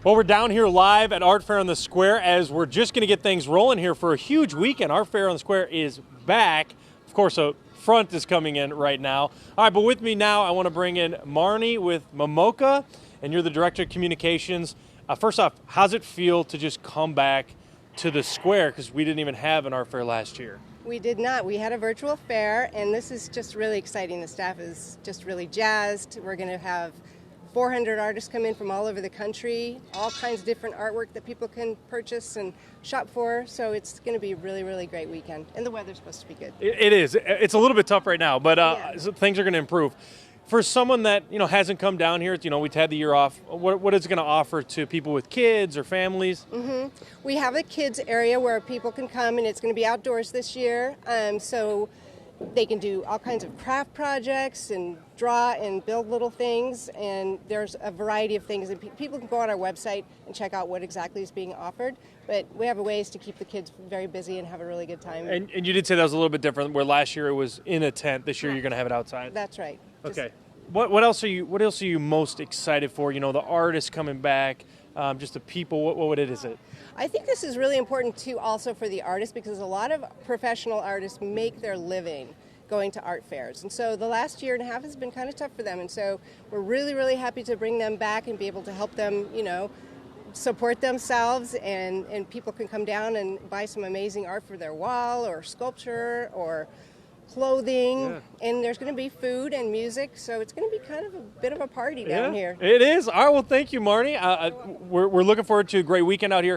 Well, we're down here live at Art Fair on the Square as we're just going to get things rolling here for a huge weekend. Art Fair on the Square is back. Of course, a front is coming in right now. All right, but with me now, I want to bring in Marnie with Momoka, and you're the Director of Communications. First off, how's it feel to just come back to the Square? Because we didn't even have an Art Fair last year. We did not. We had a virtual fair, and this is just really exciting. The staff is just really jazzed. We're going to have 400 artists come in from all over the country, all kinds of different artwork that people can purchase and shop for. So it's going to be a really, really great weekend. And the weather's supposed to be good. It is. It's a little bit tough right now, but Yeah. so things are going to improve. For someone that hasn't come down here, we've had the year off. What is it going to offer to people with kids or families? We have a kids area where people can come, and it's going to be outdoors this year. So they can do all kinds of craft projects and draw and build little things, and there's a variety of things. And people can go on our website and check out what exactly is being offered. But we have ways to keep the kids very busy and have a really good time. And you did say that was a little bit different, where last year it was in a tent. This year you're going to have it outside. That's right. Okay. What else are you most excited for? The artists coming back, just the people. What is it? I think this is really important too, also for the artists, because a lot of professional artists make their living going to art fairs, and so the last year and a half has been kind of tough for them, and so we're really, really happy to bring them back and be able to help them, support themselves, and people can come down and buy some amazing art for their wall or sculpture or clothing, and there's going to be food and music, so it's going to be kind of a bit of a party down here. It is. All right, well, thank you, Marnie. We're looking forward to a great weekend out here.